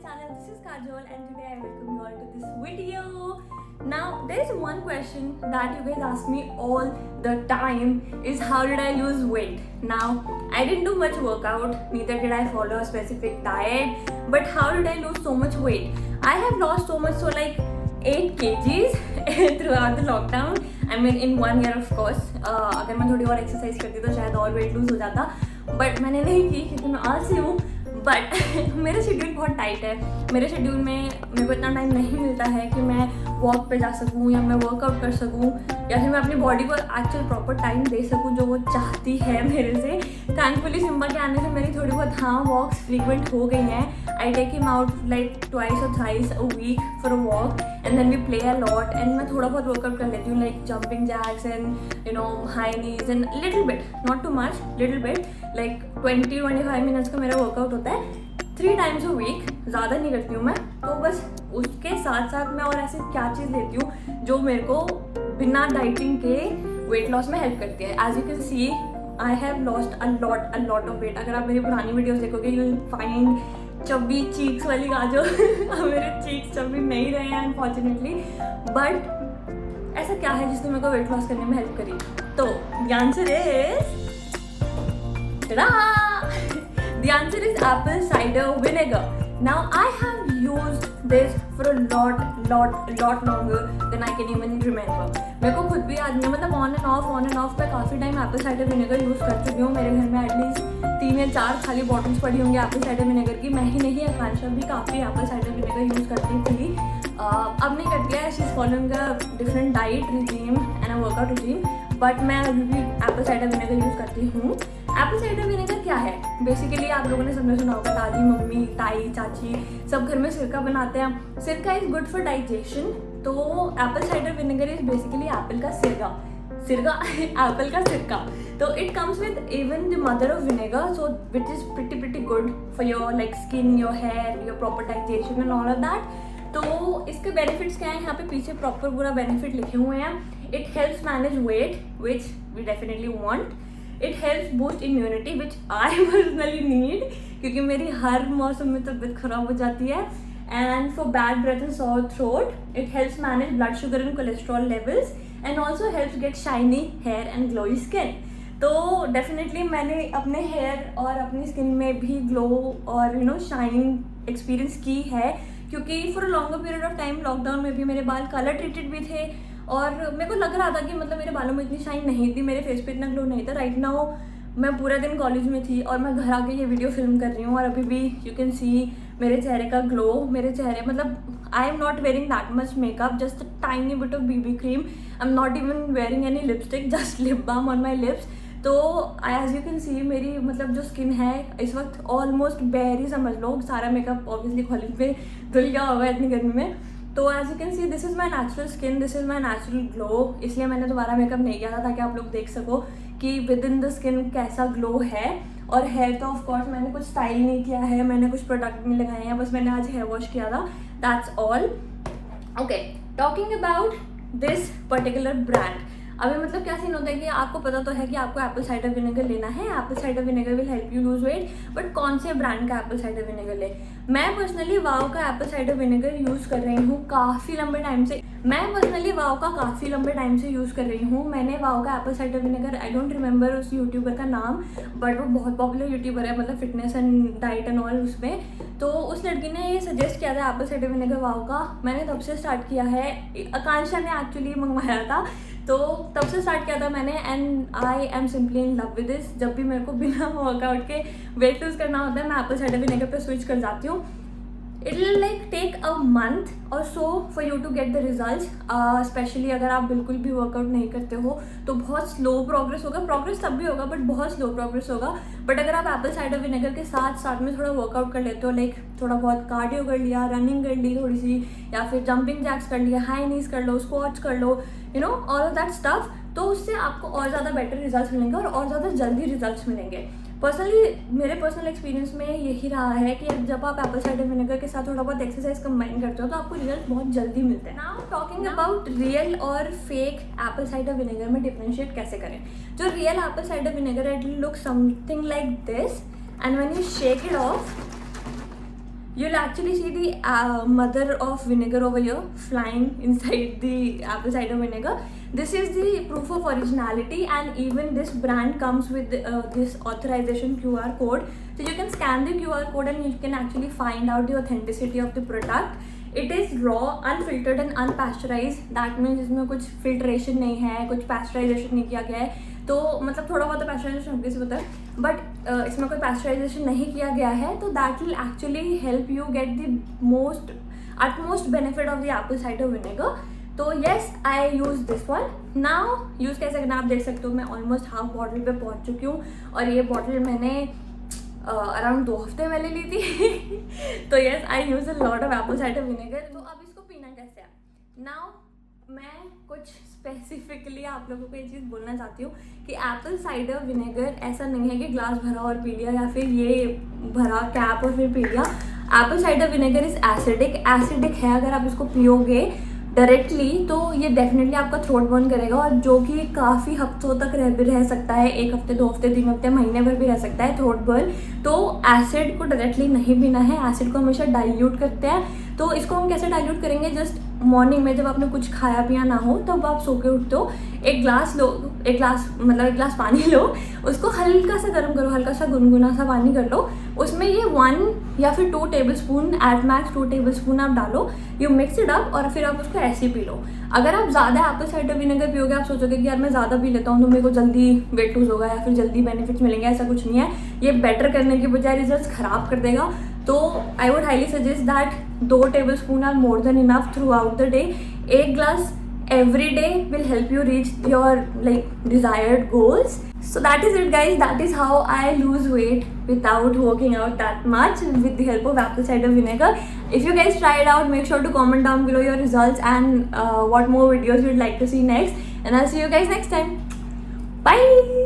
channel. This is Kajol and today I welcome you all to this video. Now there is one question that you guys ask me all the time is how did I lose weight? Now I didn't do much workout, neither did I follow a specific diet, but how did I lose so much weight? I have lost so much, so like 8 kgs throughout the lockdown. I mean in 1 year of course. अगर मैं थोड़ी और exercise करती तो शायद और weight lose हो जाता, बट मैंने नहीं की क्योंकि मैं आलसी हूँ. बट मेरा शेड्यूल बहुत टाइट है. मेरे शेड्यूल में मेरे को इतना टाइम नहीं मिलता है कि मैं वॉक पे जा सकूँ या मैं वर्कआउट कर सकूँ या फिर मैं अपनी बॉडी को एक्चुअल प्रॉपर टाइम दे सकूँ जो वो चाहती है मेरे से. थैंकफुली सिम्बा के आने से मेरी थोड़ी बहुत वॉक्स फ्रीक्वेंट हो गई हैं. I take him out like twice और thrice a week for a walk and then we play a lot and मैं थोड़ा बहुत वर्कआउट कर लेती हूँ like jumping jacks and high knees and little bit, not too much, little bit, like 20-25 minutes का मेरा workout होता है 3 टाइम्स अ वीक. ज़्यादा नहीं करती हूँ मैं. तो बस उसके साथ साथ मैं और ऐसी क्या चीज़ लेती हूँ जो मेरे को बिना डाइटिंग के वेट लॉस में हेल्प करती है. As you can see I have lost a lot of weight. अगर आप मेरी पुरानी वीडियोस देखोगे you will find chubby cheeks वाली गाजो. मेरे चीक्स चब्बी नहीं रहे हैं अनफॉर्चुनेटली, बट ऐसा क्या है जिसने मेरे को वेट लॉस करने में हेल्प करी? तो the answer is the answer is apple cider vinegar. Now I have used this for a lot longer than I can even remember. मेरे को खुद भी याद नहीं, मतलब ऑन एंड ऑफ मैं काफ़ी time Apple cider vinegar use कर चुकी हूँ. मेरे घर में एटलीस्ट 3 या 4 खाली बॉटल्स पड़ी होंगी एप्पल साइडर विनेगर की. मैं ही नहीं, आकांक्षा भी काफ़ी एप्पल साइडर विनेगर यूज़ करती थी. अब नहीं करती है. She is following a different diet regime and a workout regime, but मैं अभी भी एप्पल साइडर विनेगर यूज़ करती हूँ. एप्पल साइडर विनेगर क्या है? बेसिकली आप लोगों ने सबने सुना होगा, दादी, मम्मी, ताई, चाची सब घर में सिरका बनाते हैं. सिरका इज़ गुड फॉर डाइजेशन. तो apple cider vinegar is basically apple का सिरका एप्पल का सिरका. तो it comes with even the mother of vinegar, so which is pretty good for your like skin, your hair, your proper digestion and all of that. तो इसके benefits क्या हैं? यहाँ पे पीछे प्रॉपर पूरा बेनिफिट लिखे हुए हैं. It helps manage weight which we definitely want. It helps boost immunity which I personally need, क्योंकि मेरी हर मौसम में तबीयत खराब हो जाती है. And for bad breath and sore throat it helps manage blood sugar and cholesterol levels and also helps get shiny hair and glowy skin. तो डेफिनेटली मैंने अपने हेयर और अपनी स्किन में भी ग्लो और शाइन एक्सपीरियंस की है, क्योंकि for a longer period of time lockdown में भी मेरे बाल कलर ट्रीटेड भी थे और मेरे को लग रहा था कि मतलब मेरे बालों में इतनी शाइन नहीं थी, मेरे फेस पे इतना ग्लो नहीं था. राइट नाउ मैं पूरा दिन कॉलेज में थी और मैं घर आके ये वीडियो फिल्म कर रही हूँ और अभी भी यू कैन सी मेरे चेहरे का ग्लो. मेरे चेहरे मतलब I am not wearing that much makeup, just a tiny bit of BB cream. I am not even wearing any lipstick, just lip balm on my lips. तो एज यू कैन सी मेरी मतलब जो skin है इस वक्त almost bear ही समझ लो. सारा makeup obviously college में धुल गया होगा इतनी गर्मी में. तो as you can see this is my natural skin, this is my natural glow. इसलिए मैंने दोबारा मेकअप नहीं किया था ताकि आप लोग देख सको कि विद इन द स्किन कैसा ग्लो है. और हेयर तो ऑफकोर्स मैंने कुछ स्टाइल नहीं किया है, मैंने कुछ प्रोडक्ट नहीं लगाए हैं, बस मैंने आज हेयर वॉश किया था. That's all. Okay, talking about this particular brand. अभी मतलब क्या सीन होता है कि आपको पता तो है कि आपको एप्पल साइडर विनेगर लेना है. Apple cider vinegar will help you lose weight, but कौन से ब्रांड का एप्पल साइडर विनेगर ले? मैं पर्सनली वाव का एप्पल साइडर विनेगर यूज़ कर रही हूँ काफ़ी लंबे टाइम से. यूज़ कर रही हूँ. मैंने वाव का Apple cider vinegar, I don't remember उस यूट्यूबर का नाम, बट वो बहुत पॉपुलर यूट्यूबर है, मतलब fitness and diet and all उसमें. तो उस लड़की ने ये सजेस्ट किया था एप्पल साइडर विनेगर वाव का. मैंने तब से स्टार्ट किया है. आकांक्षा ने एक्चुअली मंगवाया था, तो तब से स्टार्ट किया था मैंने and I am simply in love with this. जब भी मेरे को बिना वर्कआउट के वेट लूज करना होता है मैं एप्पल साइडर विनेगर पे स्विच कर जाती हूँ. It will like take a month और so for you to get the results. Specially अगर आप बिल्कुल भी वर्कआउट नहीं करते हो तो बहुत स्लो प्रोग्रेस होगा. प्रोग्रेस तब भी होगा बट बहुत स्लो प्रोग्रेस होगा. बट अगर आप एप्पल साइडर विनेगर के साथ में थोड़ा वर्कआउट कर लेते हो, लाइक थोड़ा बहुत कार्डियो कर लिया, रनिंग कर ली थोड़ी सी, या फिर जंपिंग जैक्स कर लिया, हाई नीज कर लो, स्क्वाट्स कर लो, ऑल ऑफ दैट स्टफ, तो उससे आपको और ज़्यादा बेटर रिजल्ट्स मिलेंगे और ज़्यादा जल्दी रिजल्ट्स मिलेंगे. पर्सनली मेरे पर्सनल एक्सपीरियंस में यही रहा है कि जब आप एप्पल साइडर विनेगर के साथ थोड़ा बहुत एक्सरसाइज कंबाइन करते हो तो आपको रिजल्ट बहुत जल्दी मिलते हैं. नाउ टॉकिंग अबाउट रियल और फेक एप्पल साइडर विनेगर में डिफरेंशिएट कैसे करें. जो real Apple cider vinegar it look something like this and when you shake it of you'll actually see the mother of vinegar over here flying inside the apple cider vinegar. This is the proof of originality, and even this brand comes with this authorization QR code, so you can scan the QR code and you can actually find out the authenticity of the product. It is raw, unfiltered and unpasteurized. That means इसमें कुछ filtration नहीं है, कुछ pasteurization नहीं किया गया है. तो मतलब थोड़ा बहुत pasteurization हमको से पता है, बट इसमें कोई pasteurization नहीं किया गया है, तो that will actually help you get the utmost benefit of the apple cider vinegar. तो yes, I use this one. Now use कैसे करना आप देख सकते हो. मैं ऑलमोस्ट हाफ बॉटल पे पहुंच चुकी हूँ, और ये बॉटल मैंने अराउंड 2 हफ्ते पहले ली थी. तो yes, I use a lot of Apple cider vinegar. तो अब इसको पीना कैसे है. नाउ मैं कुछ स्पेसिफिकली आप लोगों को ये चीज़ बोलना चाहती हूँ कि एप्पल साइडर विनेगर ऐसा नहीं है कि ग्लास भरा और पी लिया, या फिर ये भरा कैप और फिर पी लिया. Apple cider vinegar is acidic है. अगर आप इसको पियोगे डायरेक्टली तो ये डेफिनेटली आपका थ्रोट बर्न करेगा, और जो कि काफ़ी हफ्तों तक रह सकता है. 1 हफ्ते, 2 हफ्ते, 3 हफ्ते, महीने भर भी रह सकता है थ्रोट बर्न. तो एसिड को डायरेक्टली नहीं पीना है. एसिड को हमेशा डाइल्यूट करते हैं. तो इसको हम कैसे डाइल्यूट करेंगे. जस्ट मॉर्निंग में जब आपने कुछ खाया पिया ना हो, तब आप सो के उठते हो, एक गिलास पानी लो, उसको हल्का सा गर्म करो, हल्का सा गुनगुना सा पानी कर लो. उसमें ये 1 या फिर 2 टेबलस्पून, एट मैक्स 2 टेबलस्पून आप डालो. यू मिक्स इट अप, और फिर आप उसको ऐसे ही पी लो. अगर आप ज़्यादा एप्पल साइडर विनेगर पियोगे, आप सोचोगे कि यार मैं ज़्यादा पी लेता हूँ तो मेरे को जल्दी वेट लूज होगा या फिर जल्दी बेनिफिट्स मिलेंगे. ऐसा कुछ नहीं है. ये बेटर करने की बजाय रिजल्ट ख़राब कर देगा. तो I would highly suggest that 2 tablespoon are more than enough throughout the day. 1 glass every day will help you reach your desired goals. So that is it, guys. That is how I lose weight without working out that much, with the help of apple cider vinegar. If you guys try it out, make sure to comment down below your results and what more videos you'd like to see next, and I'll see you guys next time. Bye.